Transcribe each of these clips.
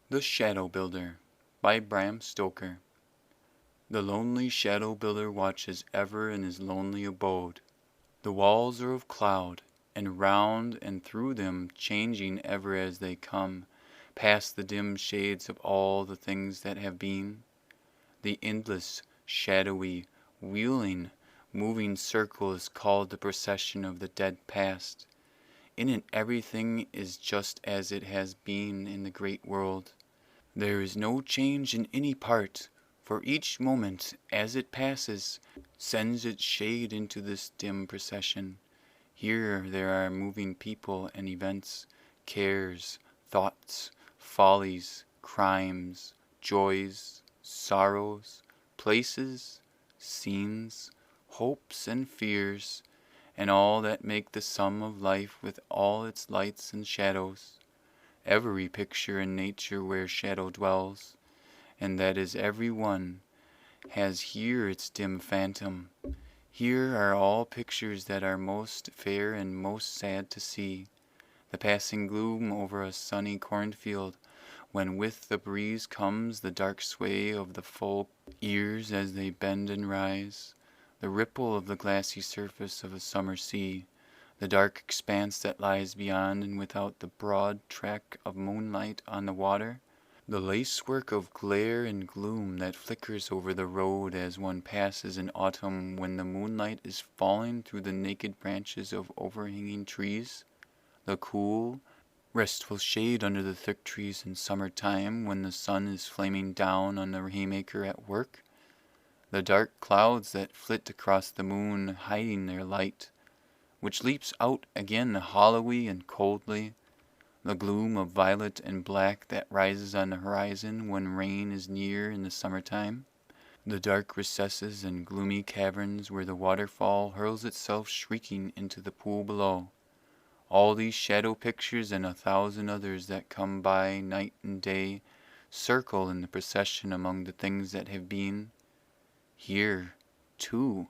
The Shadow Builder by Bram Stoker. The lonely shadow builder watches ever in his lonely abode. The walls are of cloud, and round and through them changing ever as they come, past the dim shades of all the things that have been. The endless, shadowy, wheeling, moving circle is called the procession of the dead past. In it everything is just as it has been in the great world. There is no change in any part, for each moment, as it passes, sends its shade into this dim procession. Here there are moving people and events, cares, thoughts, follies, crimes, joys, sorrows, places, scenes, hopes and fears, and all that make the sum of life with all its lights and shadows. Every picture in nature where shadow dwells, and that is every one, has here its dim phantom. Here are all pictures that are most fair and most sad to see. The passing gloom over a sunny cornfield, when with the breeze comes the dark sway of the full ears as they bend and rise, the ripple of the glassy surface of a summer sea, the dark expanse that lies beyond and without the broad track of moonlight on the water, the lacework of glare and gloom that flickers over the road as one passes in autumn when the moonlight is falling through the naked branches of overhanging trees, the cool, restful shade under the thick trees in summer time when the sun is flaming down on the haymaker at work, the dark clouds that flit across the moon hiding their light, which leaps out again hollowy and coldly, the gloom of violet and black that rises on the horizon when rain is near in the summer-time, the dark recesses and gloomy caverns where the waterfall hurls itself shrieking into the pool below. All these shadow pictures and 1,000 others that come by night and day circle in the procession among the things that have been. Here, too,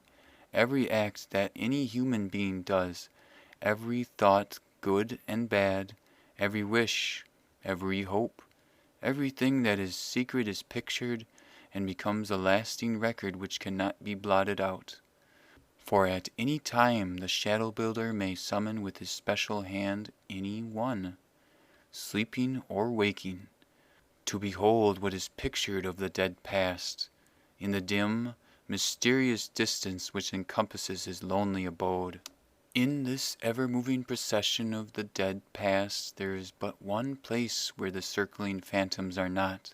every act that any human being does, every thought, good and bad, every wish, every hope, everything that is secret is pictured and becomes a lasting record which cannot be blotted out. For at any time the shadow builder may summon with his special hand any one, sleeping or waking, to behold what is pictured of the dead past, in the dim, mysterious distance which encompasses his lonely abode. In this ever-moving procession of the dead past there is but one place where the circling phantoms are not,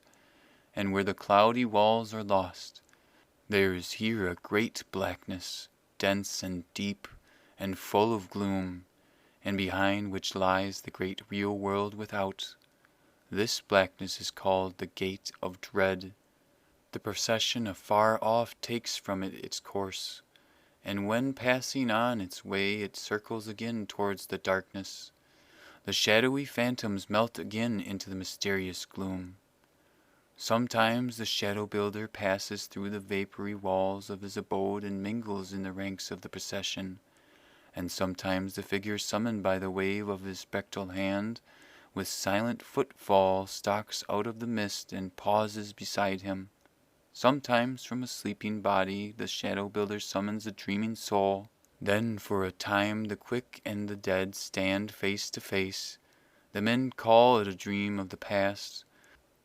and where the cloudy walls are lost. There is here a great blackness, dense and deep, and full of gloom, and behind which lies the great real world without. This blackness is called the Gate of Dread. The procession afar off takes from it its course, and when passing on its way it circles again towards the darkness. The shadowy phantoms melt again into the mysterious gloom. Sometimes the shadow builder passes through the vapory walls of his abode and mingles in the ranks of the procession, and sometimes the figure summoned by the wave of his spectral hand with silent footfall stalks out of the mist and pauses beside him. Sometimes from a sleeping body the shadow builder summons a dreaming soul. Then for a time the quick and the dead stand face to face. The men call it a dream of the past.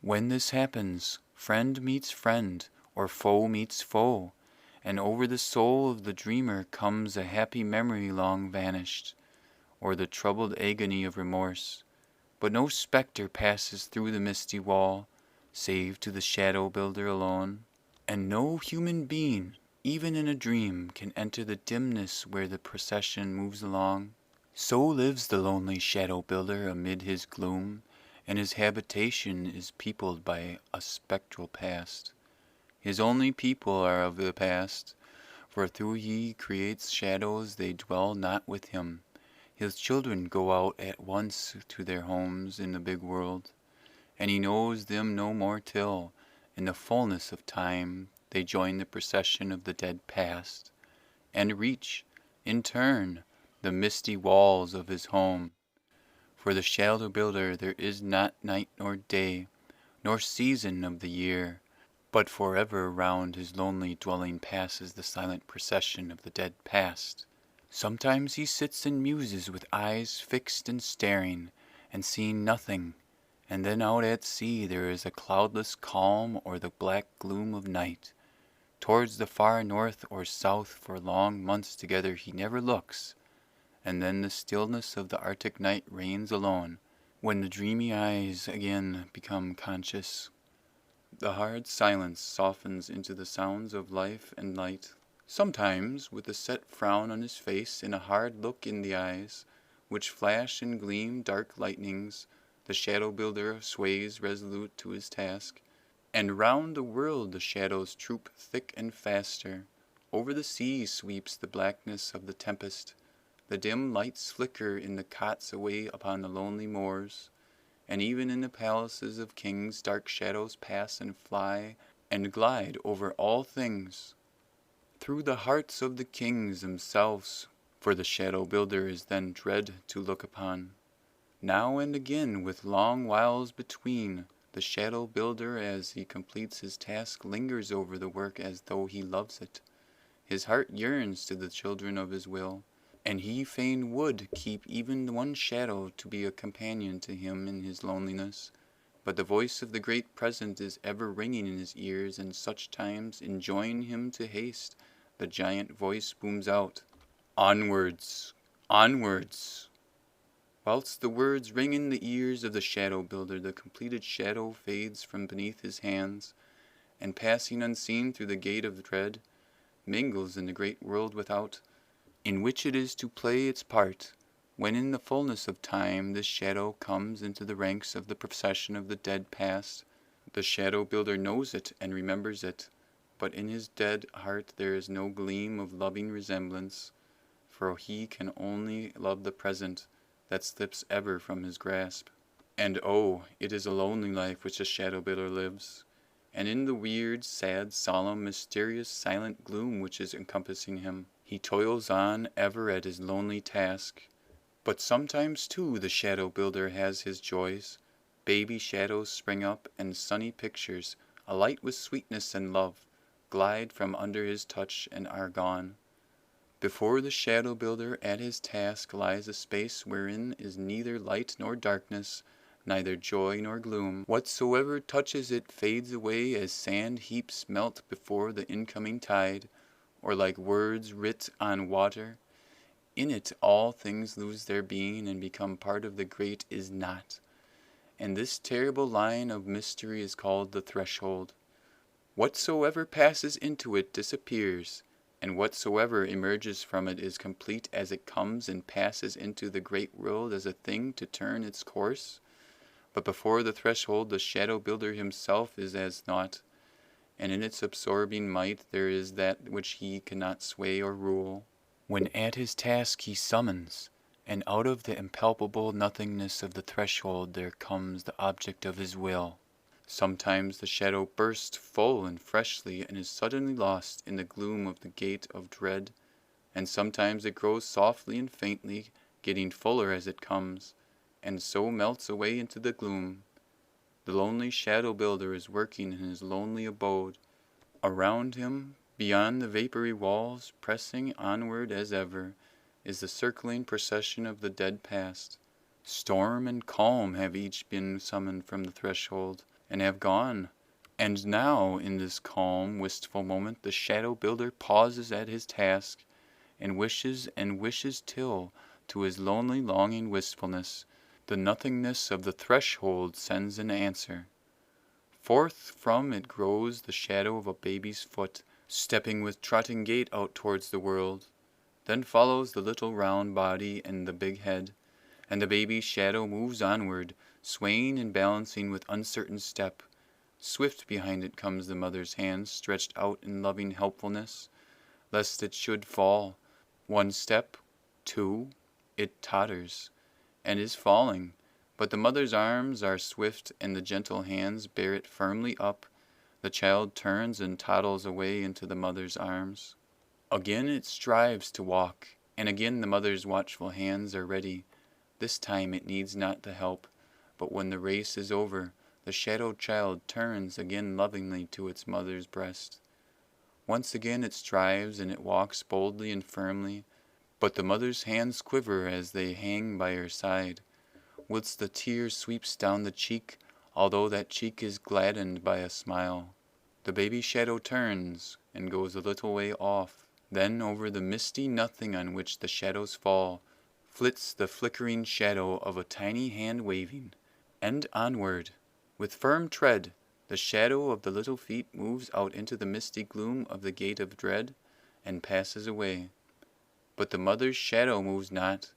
When this happens, friend meets friend, or foe meets foe, and over the soul of the dreamer comes a happy memory long vanished, or the troubled agony of remorse. But no spectre passes through the misty wall, save to the shadow builder alone, and no human being, even in a dream, can enter the dimness where the procession moves along. So lives the lonely shadow builder amid his gloom, and his habitation is peopled by a spectral past. His only people are of the past, for though he creates shadows they dwell not with him. His children go out at once to their homes in the big world, and he knows them no more till, in the fullness of time, they join the procession of the dead past, and reach, in turn, the misty walls of his home. For the shadow builder there is not night nor day, nor season of the year, but forever round his lonely dwelling passes the silent procession of the dead past. Sometimes he sits and muses with eyes fixed and staring, and seeing nothing, and then out at sea there is a cloudless calm or the black gloom of night. Towards the far north or south for long months together he never looks, and then the stillness of the Arctic night reigns alone, when the dreamy eyes again become conscious. The hard silence softens into the sounds of life and light, sometimes with a set frown on his face and a hard look in the eyes, which flash and gleam dark lightnings. The shadow builder sways resolute to his task, and round the world the shadows troop thick and faster. Over the sea sweeps the blackness of the tempest. The dim lights flicker in the cots away upon the lonely moors, and even in the palaces of kings dark shadows pass and fly and glide over all things. Through the hearts of the kings themselves, for the shadow builder is then dread to look upon. Now and again, with long whiles between, the shadow builder as he completes his task lingers over the work as though he loves it. His heart yearns to the children of his will, and he fain would keep even one shadow to be a companion to him in his loneliness. But the voice of the great present is ever ringing in his ears, and such times enjoin him to haste. The giant voice booms out, "Onwards, onwards!" Whilst the words ring in the ears of the shadow builder, the completed shadow fades from beneath his hands, and passing unseen through the gate of dread, mingles in the great world without, in which it is to play its part. When in the fullness of time this shadow comes into the ranks of the procession of the dead past, the shadow builder knows it and remembers it, but in his dead heart there is no gleam of loving resemblance, for he can only love the present that slips ever from his grasp. And oh, it is a lonely life which the shadow builder lives, and in the weird, sad, solemn, mysterious, silent gloom which is encompassing him, he toils on ever at his lonely task. But sometimes too the shadow builder has his joys. Baby shadows spring up, and sunny pictures, alight with sweetness and love, glide from under his touch and are gone. Before the shadow builder at his task lies a space wherein is neither light nor darkness, neither joy nor gloom. Whatsoever touches it fades away as sand heaps melt before the incoming tide, or like words writ on water. In it all things lose their being and become part of the great is not. And this terrible line of mystery is called the threshold. Whatsoever passes into it disappears, and whatsoever emerges from it is complete as it comes and passes into the great world as a thing to turn its course. But before the threshold the shadow builder himself is as naught, and in its absorbing might there is that which he cannot sway or rule. When at his task he summons, and out of the impalpable nothingness of the threshold there comes the object of his will. Sometimes the shadow bursts full and freshly and is suddenly lost in the gloom of the gate of dread, and sometimes it grows softly and faintly, getting fuller as it comes, and so melts away into the gloom. The lonely shadow builder is working in his lonely abode. Around him, beyond the vapory walls, pressing onward as ever, is the circling procession of the dead past. Storm and calm have each been summoned from the threshold, and have gone. And now, in this calm, wistful moment, the shadow builder pauses at his task, and wishes till, to his lonely longing wistfulness, the nothingness of the threshold sends an answer. Forth from it grows the shadow of a baby's foot, stepping with trotting gait out towards the world. Then follows the little round body and the big head, and the baby's shadow moves onward, swaying and balancing with uncertain step. Swift behind it comes the mother's hand stretched out in loving helpfulness, lest it should fall. One step, two, it totters, and is falling, but the mother's arms are swift, and the gentle hands bear it firmly up. The child turns and toddles away into the mother's arms. Again it strives to walk, and again the mother's watchful hands are ready. This time it needs not the help, but when the race is over, the shadowed child turns again lovingly to its mother's breast. Once again it strives, and it walks boldly and firmly, but the mother's hands quiver as they hang by her side, whilst the tear sweeps down the cheek, although that cheek is gladdened by a smile. The baby shadow turns, and goes a little way off. Then over the misty nothing on which the shadows fall, flits the flickering shadow of a tiny hand waving, and onward, with firm tread, the shadow of the little feet moves out into the misty gloom of the gate of dread, and passes away. But the mother's shadow moves not.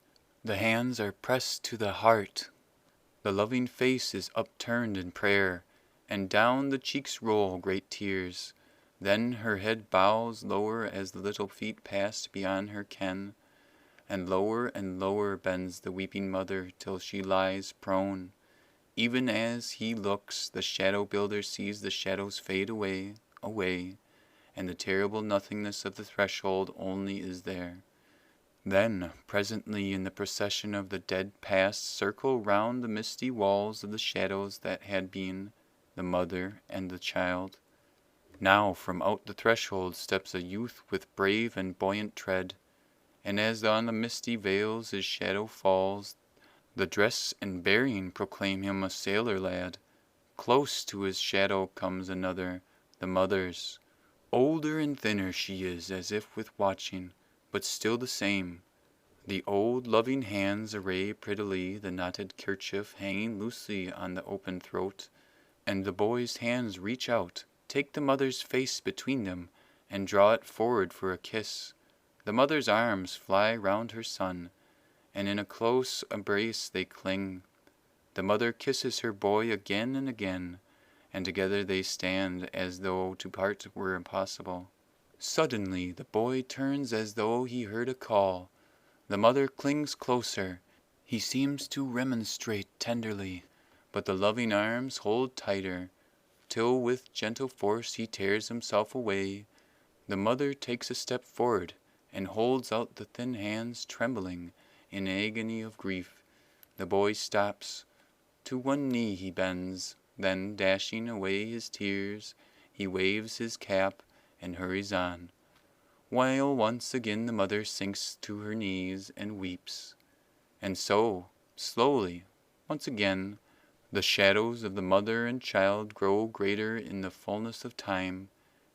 The hands are pressed to the heart. The loving face is upturned in prayer, and down the cheeks roll great tears. Then her head bows lower as the little feet pass beyond her ken, and lower bends the weeping mother till she lies prone. Even as he looks, the shadow builder sees the shadows fade away, and the terrible nothingness of the threshold only is there. Then, presently, in the procession of the dead past, circle round the misty walls of the shadows that had been the mother and the child. Now from out the threshold steps a youth with brave and buoyant tread, and as on the misty veils his shadow falls, the dress and bearing proclaim him a sailor lad. Close to his shadow comes another, the mother's. Older and thinner she is, as if with watching, but still the same. The old loving hands array prettily the knotted kerchief hanging loosely on the open throat, and the boy's hands reach out, take the mother's face between them, and draw it forward for a kiss. The mother's arms fly round her son, and in a close embrace they cling. The mother kisses her boy again and again, and together they stand as though to part were impossible. Suddenly the boy turns as though he heard a call. The mother clings closer. He seems to remonstrate tenderly, but the loving arms hold tighter, till with gentle force he tears himself away. The mother takes a step forward, and holds out the thin hands, trembling in agony of grief. The boy stops. To one knee he bends, then, dashing away his tears, he waves his cap and hurries on, while once again the mother sinks to her knees and weeps. And so, slowly, once again, the shadows of the mother and child grow greater in the fullness of time,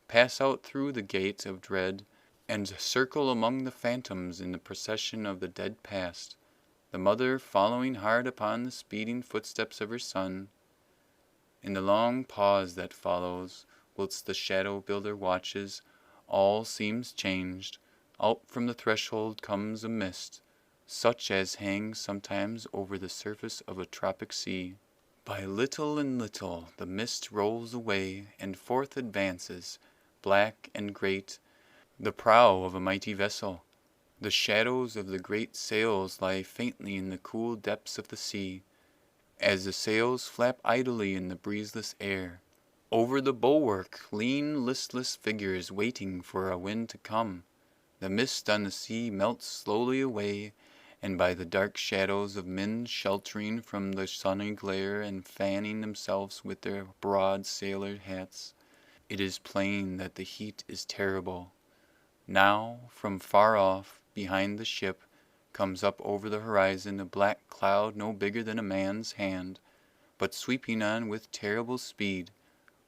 pass out through the gate of dread, and circle among the phantoms in the procession of the dead past, the mother following hard upon the speeding footsteps of her son. In the long pause that follows, whilst the shadow builder watches, all seems changed. Out from the threshold comes a mist, such as hangs sometimes over the surface of a tropic sea. By little and little the mist rolls away, and forth advances, black and great, the prow of a mighty vessel. The shadows of the great sails lie faintly in the cool depths of the sea, as the sails flap idly in the breezeless air. Over the bulwark lean listless figures waiting for a wind to come. The mist on the sea melts slowly away, and by the dark shadows of men sheltering from the sunny glare and fanning themselves with their broad sailor hats, it is plain that the heat is terrible. Now, from far off, behind the ship, comes up over the horizon a black cloud no bigger than a man's hand, but sweeping on with terrible speed.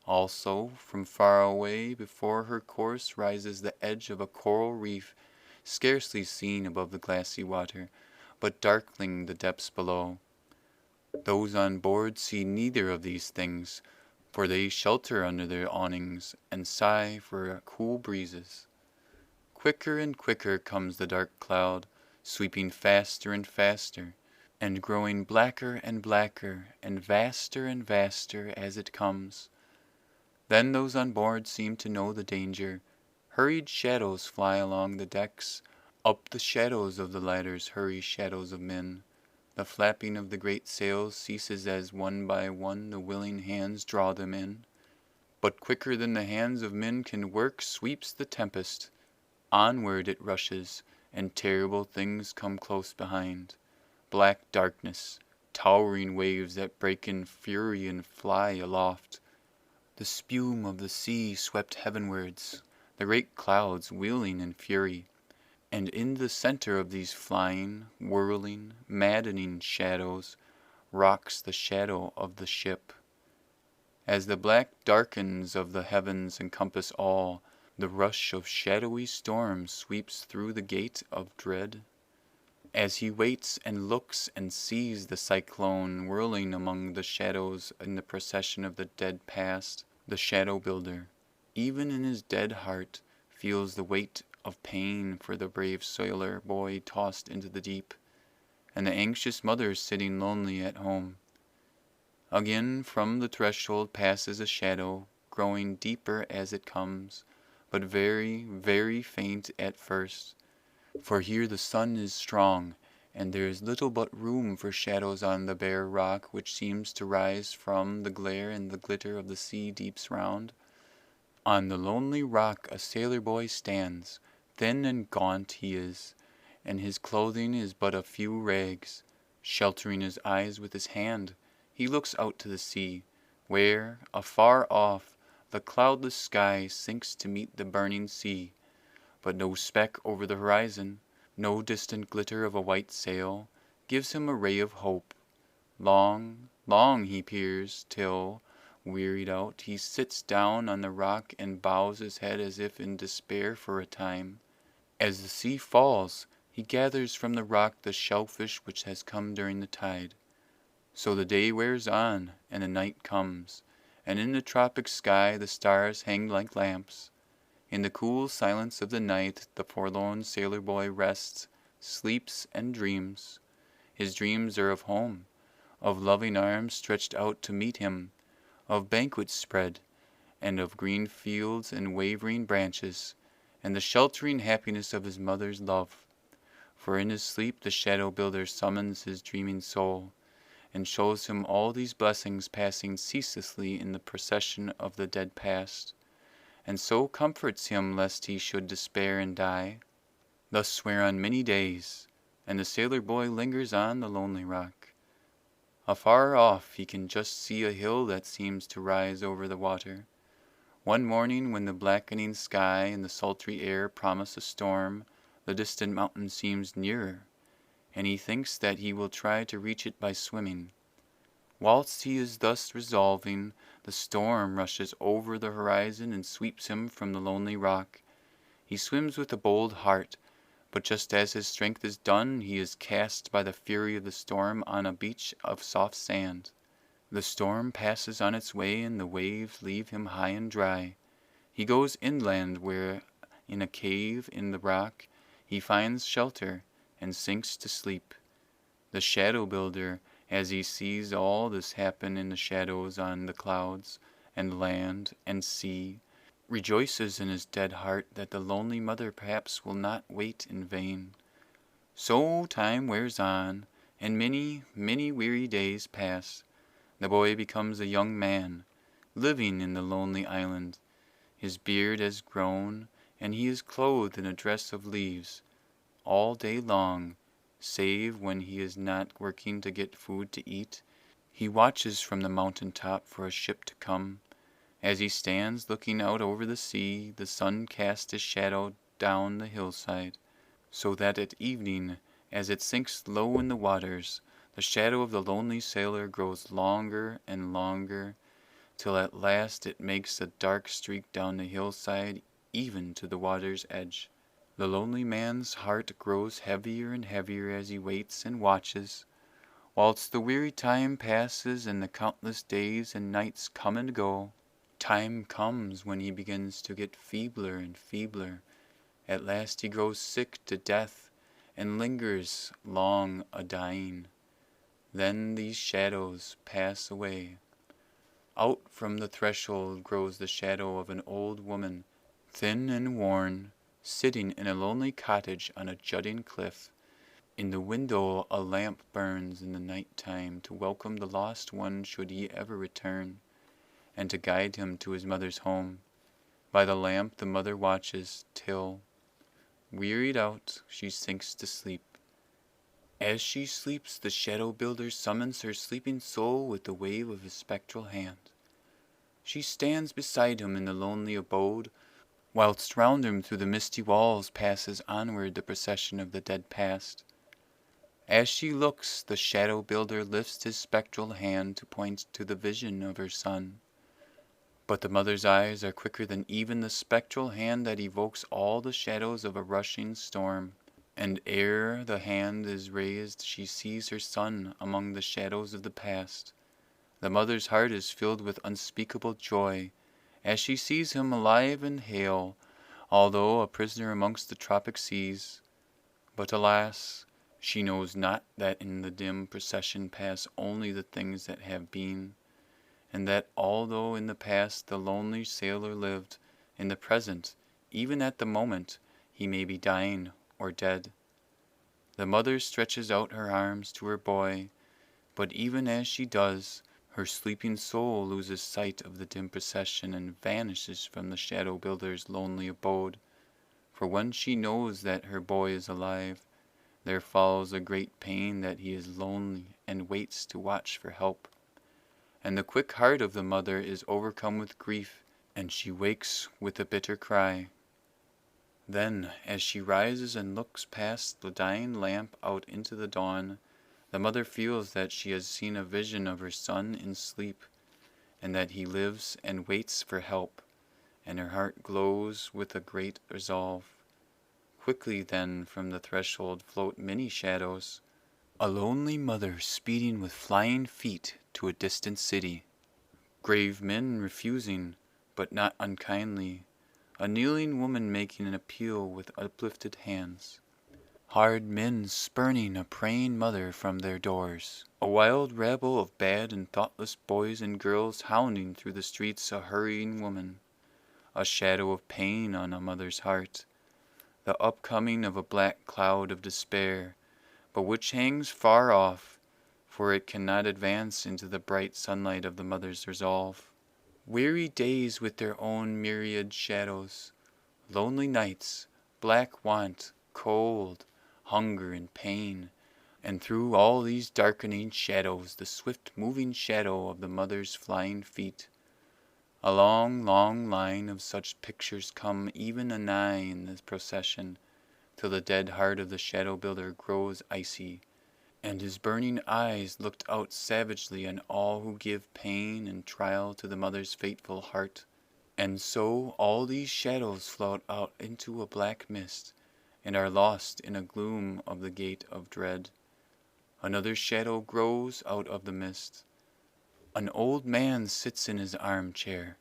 Also, from far away before her course rises the edge of a coral reef, scarcely seen above the glassy water, but darkling the depths below. Those on board see neither of these things, for they shelter under their awnings and sigh for cool breezes. Quicker and quicker comes the dark cloud, sweeping faster and faster, and growing blacker and blacker, and vaster as it comes. Then those on board seem to know the danger. Hurried shadows fly along the decks. Up the shadows of the ladders hurry shadows of men. The flapping of the great sails ceases as one by one the willing hands draw them in. But quicker than the hands of men can work sweeps the tempest. Onward it rushes, and terrible things come close behind. Black darkness, towering waves that break in fury and fly aloft. The spume of the sea swept heavenwards, the great clouds wheeling in fury, and in the center of these flying, whirling, maddening shadows rocks the shadow of the ship. As the black darkens of the heavens encompass all, the rush of shadowy storms sweeps through the gate of dread. As he waits and looks and sees the cyclone whirling among the shadows in the procession of the dead past, the shadow builder, even in his dead heart, feels the weight of pain for the brave sailor boy tossed into the deep, and the anxious mother sitting lonely at home. Again from the threshold passes a shadow, growing deeper as it comes, but very, very faint at first. For here the sun is strong, and there is little but room for shadows on the bare rock which seems to rise from the glare and the glitter of the sea deeps round. On the lonely rock a sailor boy stands, thin and gaunt he is, and his clothing is but a few rags. Sheltering his eyes with his hand, he looks out to the sea, where, afar off, the cloudless sky sinks to meet the burning sea, but no speck over the horizon, no distant glitter of a white sail, gives him a ray of hope. Long, long he peers, till, wearied out, he sits down on the rock and bows his head as if in despair for a time. As the sea falls, he gathers from the rock the shellfish which has come during the tide. So the day wears on, and the night comes, and in the tropic sky the stars hang like lamps. In the cool silence of the night the forlorn sailor boy rests, sleeps, and dreams. His dreams are of home, of loving arms stretched out to meet him, of banquets spread, and of green fields and wavering branches, and the sheltering happiness of his mother's love. For in his sleep the shadow builder summons his dreaming soul, and shows him all these blessings passing ceaselessly in the procession of the dead past, and so comforts him lest he should despair and die. Thus wear on many days, and the sailor boy lingers on the lonely rock. Afar off he can just see a hill that seems to rise over the water. One morning when the blackening sky and the sultry air promise a storm, the distant mountain seems nearer, and he thinks that he will try to reach it by swimming. Whilst he is thus resolving, the storm rushes over the horizon and sweeps him from the lonely rock. He swims with a bold heart, but just as his strength is done, he is cast by the fury of the storm on a beach of soft sand. The storm passes on its way, and the waves leave him high and dry. He goes inland, where, in a cave in the rock, he finds shelter, and sinks to sleep. The shadow builder, as he sees all this happen in the shadows on the clouds, and land, and sea, rejoices in his dead heart that the lonely mother perhaps will not wait in vain. So time wears on, and many, many weary days pass. The boy becomes a young man, living in the lonely island. His beard has grown, and he is clothed in a dress of leaves. All day long, save when he is not working to get food to eat, he watches from the mountain top for a ship to come. As he stands looking out over the sea, the sun casts his shadow down the hillside, so that at evening, as it sinks low in the waters, the shadow of the lonely sailor grows longer and longer, till at last it makes a dark streak down the hillside even to the water's edge. The lonely man's heart grows heavier and heavier as he waits and watches, whilst the weary time passes and the countless days and nights come and go. Time comes when he begins to get feebler and feebler. At last he grows sick to death, and lingers long a-dying. Then these shadows pass away. Out from the threshold grows the shadow of an old woman, thin and worn, sitting in a lonely cottage on a jutting cliff. In the window a lamp burns in the night time to welcome the lost one should he ever return, and to guide him to his mother's home. By the lamp the mother watches, till, wearied out, she sinks to sleep. As she sleeps, the shadow builder summons her sleeping soul with the wave of his spectral hand. She stands beside him in the lonely abode, whilst round him through the misty walls passes onward the procession of the dead past. As she looks, the shadow builder lifts his spectral hand to point to the vision of her son. But the mother's eyes are quicker than even the spectral hand that evokes all the shadows of a rushing storm. And ere the hand is raised, she sees her son among the shadows of the past. The mother's heart is filled with unspeakable joy, as she sees him alive and hale, although a prisoner amongst the tropic seas. But alas, she knows not that in the dim procession pass only the things that have been, and that although in the past the lonely sailor lived, in the present, even at the moment, he may be dying or dead. The mother stretches out her arms to her boy, but even as she does, her sleeping soul loses sight of the dim procession and vanishes from the shadow builder's lonely abode. For when she knows that her boy is alive, there follows a great pain that he is lonely and waits to watch for help. And the quick heart of the mother is overcome with grief, and she wakes with a bitter cry. Then, as she rises and looks past the dying lamp out into the dawn, the mother feels that she has seen a vision of her son in sleep, and that he lives and waits for help, and her heart glows with a great resolve. Quickly then from the threshold float many shadows, a lonely mother speeding with flying feet to a distant city, grave men refusing, but not unkindly, a kneeling woman making an appeal with uplifted hands, hard men spurning a praying mother from their doors, a wild rabble of bad and thoughtless boys and girls hounding through the streets a hurrying woman, a shadow of pain on a mother's heart, the upcoming of a black cloud of despair, but which hangs far off, for it cannot advance into the bright sunlight of the mother's resolve. Weary days with their own myriad shadows, lonely nights, black want, cold, hunger, and pain, and through all these darkening shadows the swift moving shadow of the mother's flying feet. A long, long line of such pictures come even anigh in the procession, till the dead heart of the shadow builder grows icy, and his burning eyes looked out savagely on all who give pain and trial to the mother's fateful heart. And so all these shadows float out into a black mist, and are lost in a gloom of the gate of dread. Another shadow grows out of the mist. An old man sits in his armchair.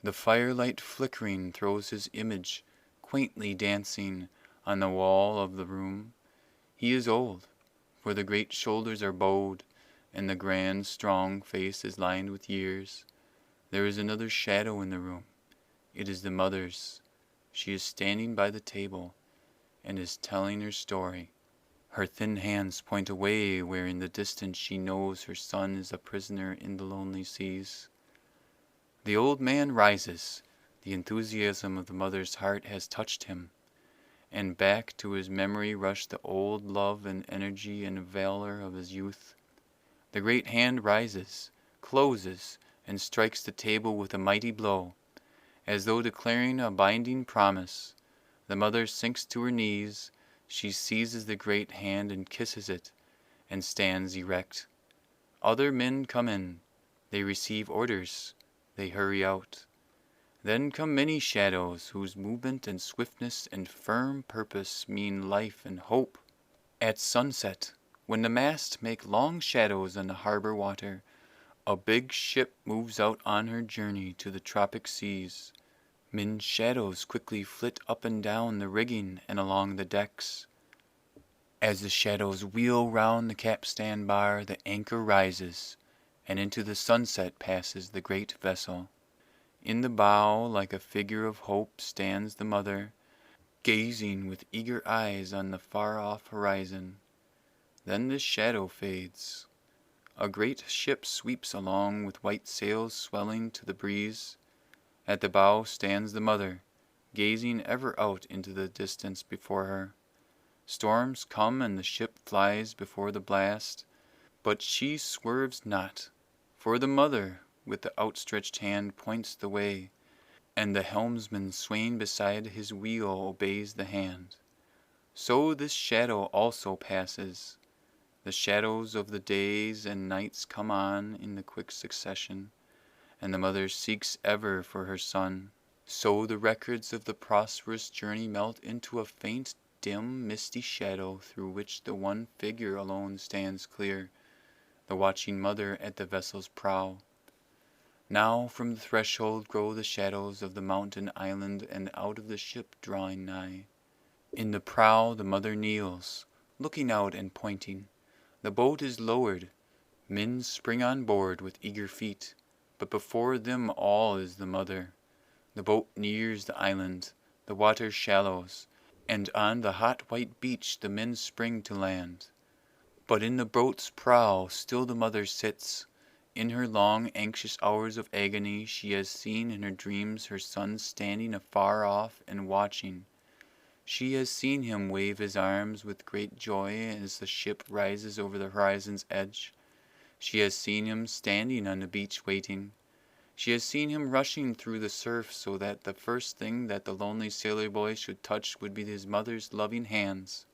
The firelight flickering throws his image, quaintly dancing, on the wall of the room. He is old, for the great shoulders are bowed, and the grand, strong face is lined with years. There is another shadow in the room. It is the mother's. She is standing by the table, and is telling her story. Her thin hands point away where in the distance she knows her son is a prisoner in the lonely seas. The old man rises. The enthusiasm of the mother's heart has touched him, and back to his memory rush the old love and energy and valor of his youth. The great hand rises, closes, and strikes the table with a mighty blow, as though declaring a binding promise. The mother sinks to her knees. She seizes the great hand and kisses it, and stands erect. Other men come in. They receive orders. They hurry out. Then come many shadows, whose movement and swiftness and firm purpose mean life and hope. At sunset, when the masts make long shadows on the harbor water, a big ship moves out on her journey to the tropic seas. Men's shadows quickly flit up and down the rigging and along the decks. As the shadows wheel round the capstan bar, the anchor rises, and into the sunset passes the great vessel. In the bow, like a figure of hope, stands the mother, gazing with eager eyes on the far-off horizon. Then the shadow fades. A great ship sweeps along with white sails swelling to the breeze. At the bow stands the mother, gazing ever out into the distance before her. Storms come and the ship flies before the blast, but she swerves not, for the mother with the outstretched hand points the way, and the helmsman swaying beside his wheel obeys the hand. So this shadow also passes. The shadows of the days and nights come on in the quick succession, and the mother seeks ever for her son. So the records of the prosperous journey melt into a faint, dim, misty shadow through which the one figure alone stands clear, the watching mother at the vessel's prow. Now from the threshold grow the shadows of the mountain island, and out of the ship drawing nigh. In the prow the mother kneels, looking out and pointing. The boat is lowered. Men spring on board with eager feet, but before them all is the mother. The boat nears the island, the water shallows, and on the hot white beach the men spring to land. But in the boat's prow still the mother sits. In her long anxious hours of agony she has seen in her dreams her son standing afar off and watching. She has seen him wave his arms with great joy as the ship rises over the horizon's edge. She has seen him standing on the beach waiting. She has seen him rushing through the surf so that the first thing that the lonely sailor boy should touch would be his mother's loving hands.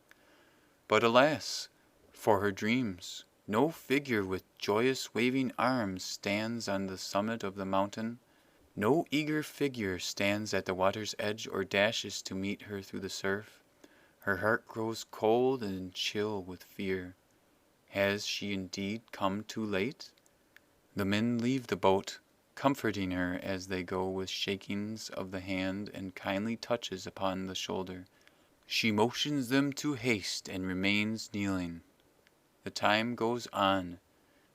But alas, for her dreams, no figure with joyous waving arms stands on the summit of the mountain. No eager figure stands at the water's edge or dashes to meet her through the surf. Her heart grows cold and chill with fear. Has she indeed come too late? The men leave the boat, comforting her as they go with shakings of the hand and kindly touches upon the shoulder. She motions them to haste and remains kneeling. The time goes on.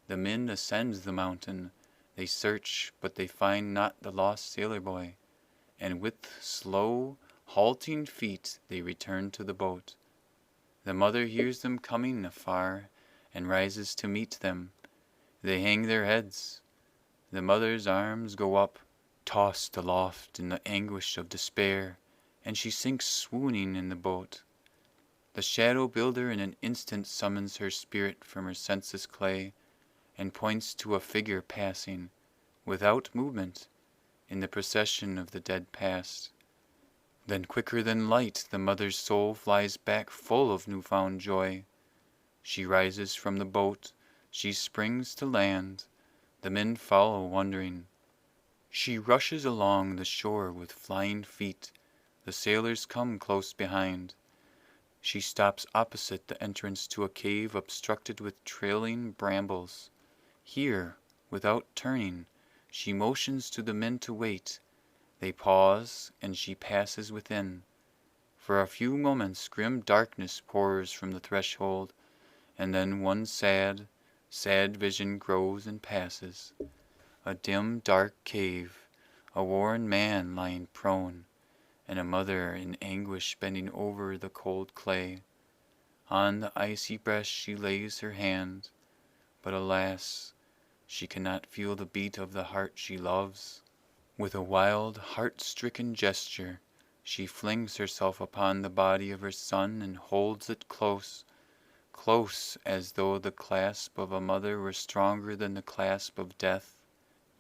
The men ascend the mountain. They search, but they find not the lost sailor boy, and with slow, halting feet they return to the boat. The mother hears them coming afar, and rises to meet them. They hang their heads. The mother's arms go up, tossed aloft in the anguish of despair, and she sinks swooning in the boat. The shadow builder in an instant summons her spirit from her senseless clay, and points to a figure passing, without movement, in the procession of the dead past. Then quicker than light the mother's soul flies back full of new-found joy. She rises from the boat, she springs to land, the men follow wondering. She rushes along the shore with flying feet, the sailors come close behind. She stops opposite the entrance to a cave obstructed with trailing brambles. Here, without turning, she motions to the men to wait. They pause, and she passes within. For a few moments grim darkness pours from the threshold, and then one sad, sad vision grows and passes. A dim, dark cave, a worn man lying prone, and a mother in anguish bending over the cold clay. On the icy breast she lays her hand, but alas, she cannot feel the beat of the heart she loves. With a wild, heart-stricken gesture, she flings herself upon the body of her son and holds it close, close as though the clasp of a mother were stronger than the clasp of death.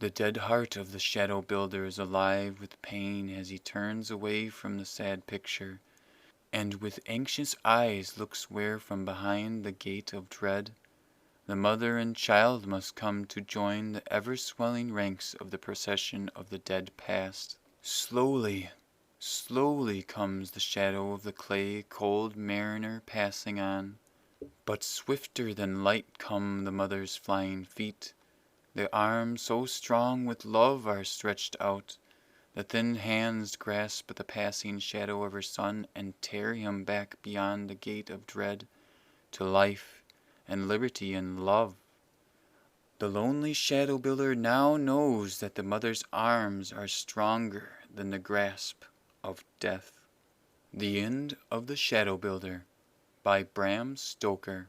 The dead heart of the shadow builder is alive with pain as he turns away from the sad picture, and with anxious eyes looks where from behind the gate of dread the mother and child must come to join the ever-swelling ranks of the procession of the dead past. Slowly, slowly comes the shadow of the clay-cold mariner passing on, but swifter than light come the mother's flying feet. The arms so strong with love are stretched out. The thin hands grasp the passing shadow of her son and tear him back beyond the gate of dread to life and liberty and love. The lonely shadow builder now knows that the mother's arms are stronger than the grasp of death. The End of the Shadow Builder by Bram Stoker.